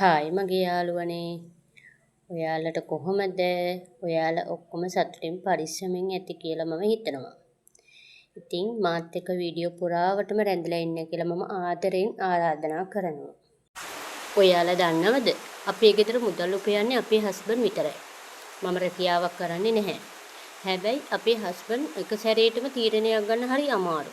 Hi මගේ යාළුවනේ. ඔයාලට කොහොමද? ඔයාලා ඔක්කොම සතුටින් පරිස්සමෙන් ඇති කියලා මම හිතනවා. ඉතින් මාත් එක්ක වීඩියෝ පුරාවටම රැඳිලා ඉන්න කියලා මම ආදරෙන් ආරාධනා කරනවා. ඔයාලා දන්නවද? අපේ ගෙදර මුදල් උපයන්නේ අපේ හස්බන්ඩ් විතරයි. මම රැකියාවක් කරන්නේ නැහැ. හැබැයි අපේ හස්බන්ඩ් එක සැරේටම තීරණයක් ගන්න හරි අමාරු.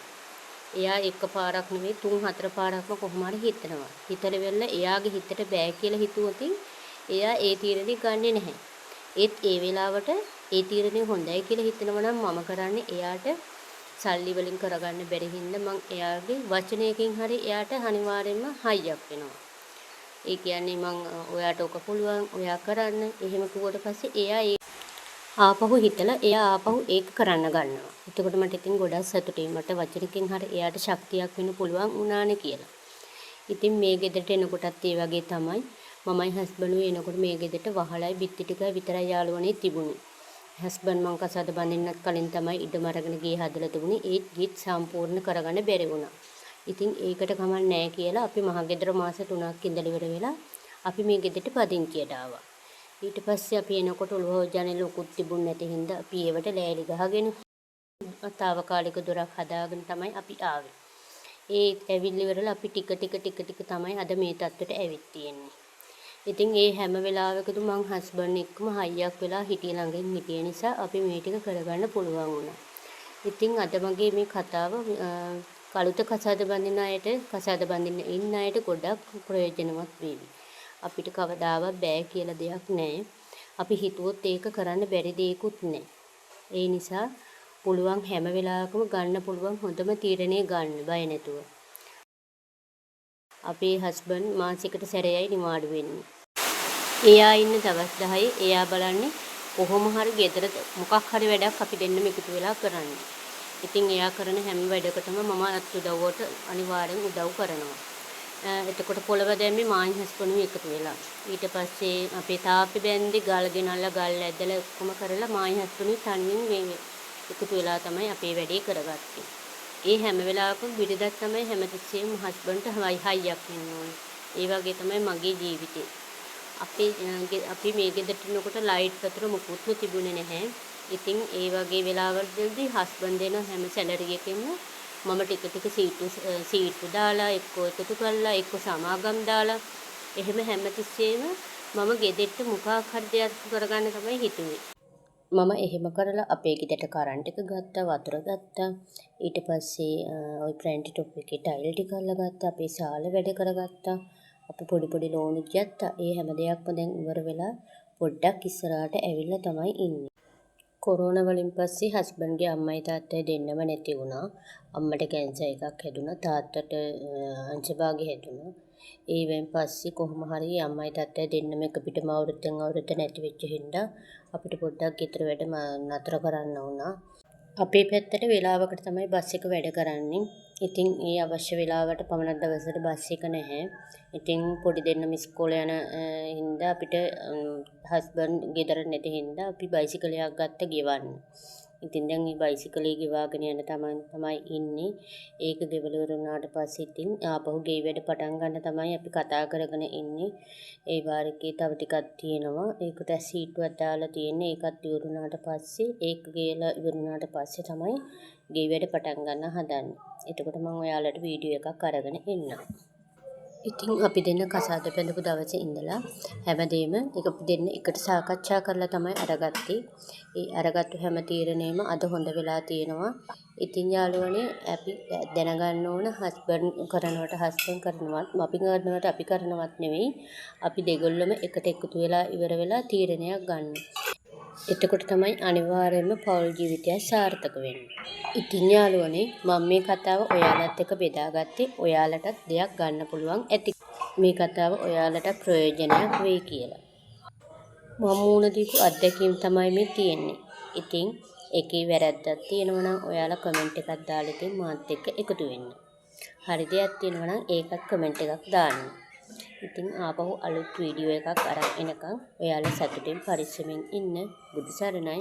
එයා එක පාරක් නෙවෙයි 3-4 පාරක්ම කොහොම හරි හිතනවා. හිතලා වෙන්න එයාගේ හිතට බෑ කියලා හිතුවොත් එයා ඒ තීරණය ගන්නෙ නැහැ. ඒත් ඒ වෙලාවට ඒ තීරණය හොඳයි කියලා හිතනවා නම් මම කරන්නේ එයාට සල්ලි වලින් කරගන්න බැරි හින්දා මං එයාගේ වචනයකින් හරි එයාට අනිවාර්යෙන්ම හයියක් වෙනවා. ඒ කියන්නේ මං ඔයාට ඔක පුළුවන් ඔයා කරන්න එහෙම කිව්වට පස්සේ එයා ආපහු හිතලා එයා ආපහු ඒක කරන්න ගන්නවා. එතකොට මට ඉතින් ගොඩක් සතුටුයි. මට වචනකින් හරි එයාට ශක්තියක් වෙන්න පුළුවන් වුණානේ කියලා. ඉතින් මේ ගෙදරට එනකොටත් ඒ වගේ තමයි. මමයි හස්බන්ඩ්ුයි එනකොට මේ ගෙදරට වහලයි බිත්ති ටිකයි විතරයි යාළුවනේ තිබුණේ. හස්බන්ඩ් මං කසාද බඳින්නත් කලින් තමයි ඉඩම අරගෙන ගියේ හදලා තිබුණේ. ඒත් ගිත් සම්පූර්ණ කරගන්න බැරි වුණා. ඉතින් ඒකට කමක් නැහැ කියලා අපි මහ ගෙදර මාස 3ක් ඉඳලා ඉවර වෙලා අපි මේ ගෙදරට පදිංචියට ආවා. ඊට පස්සේ අපි එනකොට උළෝජානේ ලොකුත් තිබුණ නැති හින්දා අපි ඒවට ලෑලි ගහගෙන තාවකාලික දොරක් හදාගෙන තමයි අපි ආවේ. ඒ ඇවිල්ලි ඉවරලා අපි ටික තමයි අද මේ තත්ත්වයට ඇවිත් තියෙන්නේ. ඉතින් ඒ හැම වෙලාවකදී මං හස්බන්ඩ් එක්කම හයියක් වෙලා හිටිය ළඟින් හිටිය නිසා අපි මේ ටික කරගන්න පුළුවන් වුණා. ඉතින් අද මගේ මේ කතාව කලුත කසාද බඳින අයට කසාද බඳින්න ඉන්න අයට ගොඩක් ප්‍රයෝජනවත් වේවි. අපිට කවදාවත් බෑ කියලා දෙයක් නැහැ. අපි හිතුවොත් ඒක කරන්න බැරි දෙයක්වත් නැහැ. ඒ නිසා පුළුවන් හැම වෙලාවකම ගන්න පුළුවන් හොඳම තීරණය ගන්න බය නැතුව. අපේ හස්බන්ඩ් මාසෙකට සැරයයි නිවාඩු වෙන්නේ. එයා ඉන්න දවස් 10 එයා බලන්නේ කොහොම හරි ගෙදර මොකක් හරි වැඩක් අපි දෙන්නම එකතු වෙලා කරන්නේ. ඉතින් එයා කරන හැම වැඩකටම මම අත් උදව්වට අනිවාර්යෙන් උදව් කරනවා. එතකොට පොළව දැම්මේ මායි හස්බන්ඩ්ුයි එකතු වෙලා. ඊට පස්සේ අපේ තාප්පේ බැන්දේ ගල් ගෙනල්ලා ගල් ඇදලා ඔක්කොම කරලා මායි හස්බන්ඩ්ුයි තනියෙන් මේ එකතු වෙලා තමයි අපේ වැඩේ කරගත්තේ. ඒ හැම වෙලාවකම විරදක් තමයි හැමතිස්සෙම හස්බන්ඩ්ට හයියක් වෙන්න ඕනේ. ඒ වගේ තමයි මගේ ජීවිතේ. අපි මේ ගෙදරට එනකොට ලයිට් වතුර මොකුත්ම තිබුණේ නැහැ. ඉතින් ඒ වගේ වෙලාවලදී හස්බන්ඩ් දෙන හැම සැලරි එකෙම මම ටික සීට්ටු දාලා එක්කෝ එකතු කරලා එක්කෝ සමාගම් දාලා එහෙම හැමතිස්සෙම මම ගෙදෙට්ට මොකක් හරි දෙයක් කරගන්න තමයි හිතුවේ. මම එහෙම කරලා අපේ ගෙදරට කරන්ට් එක ගත්තා වතුර ගත්තා. ඊට පස්සේ ওই ප්‍රැන්ටි টොප් එකේ ටයිල් ටික අල්ලලා ගත්තා. අපේ ශාල වැඩ කරගත්තා. අපි පොඩි ලෝනු ගත්තා. ඒ හැම දෙයක්ම දැන් ඉවර වෙලා පොඩ්ඩක් ඉස්සරහට ඇවිල්ලා තමයි ඉන්නේ. කොරෝනා වලින් පස්සේ හස්බන්ඩ්ගේ අම්මයි තාත්තයි දෙන්නම නැති වුණා. අම්මට කැන්සර් එකක් හැදුනා. තාත්තට අංශභාගය හැදුනා. ඒවෙන් පස්සේ කොහොම හරි අම්මයි තාත්තයි දෙන්නම එක පිටම අවුරුද්ද නැති වෙච්ච හින්දා අපිට පොඩ්ඩක් ගෙදර වැඩ නතර කරන්න වුණා. අපේ පැත්තට වෙලාවකට තමයි බස් එක වැඩ කරන්නේ. ඉතින් ඒ අවශ්‍ය වෙලාවට පමණ දවසට බස් එක නැහැ. ඉතින් පොඩි දෙන්නම ඉස්කෝලේ යන හින්දා අපිට හස්බන්ඩ් ගෙදර නැති හින්දා අපි බයිසිකලයක් ගත්ත ගෙවන්න. ඉතින් දැන් මේ බයිසිකලේ ගෙවාගෙන යන තමයි ඉන්නේ. ඒක ගෙවලා වුණාට පස්සේ ඉතින් ආපහු ගේ වැඩ පටන් ගන්න තමයි අපි කතා කරගෙන ඉන්නේ. ඒ වාරකේ තව ටිකක් තියෙනවා. ඒකට සීට්ටුවක් දාලා තියෙන්නේ. ඒකත් ඉවරුණාට පස්සේ ඒක ගෙලා ඉවරුණාට පස්සේ තමයි ගේ වැඩ පටන් ගන්න හදන්නේ. එතකොට මම ඔයාලට වීඩියෝ එකක් අරගෙන එන්නම්. ඉතින් අපි දෙන්න කසාද බැඳපු දවසේ ඉඳලා හැමදේම අපි දෙන්න එකට සාකච්ඡා කරලා තමයි අරගත්තේ. ඒ අරගත්තු හැම තීරණේම අද හොඳ වෙලා තියෙනවා. ඉතින් යාළුවනේ අපි දැනගන්න ඕන හස්බන්ඩ් කරනවට හස්බන්ඩ් කරනවත් අපි කරනවට අපි කරනවත් නෙවෙයි. අපි දෙගොල්ලම එකට එකතු වෙලා ඉවර වෙලා තීරණයක් ගන්න. එතකොට තමයි අනිවාර්යයෙන්ම පෞල් ජීවිතය සාර්ථක වෙන්නේ. ඉතින් යාළුවනේ මම මේ කතාව ඔයාලත් එක්ක බෙදාගත්තේ ඔයාලටත් දෙයක් ගන්න පුළුවන් ඇති. මේ කතාව ඔයාලට ප්‍රයෝජනයක් වෙයි කියලා. මම මුණ දීපු අත්දැකීම් තමයි මේ තියෙන්නේ. ඉතින් එකේ වැරද්දක් තියෙනවා නම් ඔයාලා කමෙන්ට් එකක් දාලා ඉතින් මාත් එක්ක එකතු වෙන්න. හරි දෙයක් තියෙනවා නම් ඒකත් කමෙන්ට් එකක් දාන්න. ඉතින් ආපහු අලුත් වීඩියෝ එකක් අරන් එනකම් ඔයාලා සතුටින් පරිස්සමෙන් ඉන්න. බුදු සරණයි.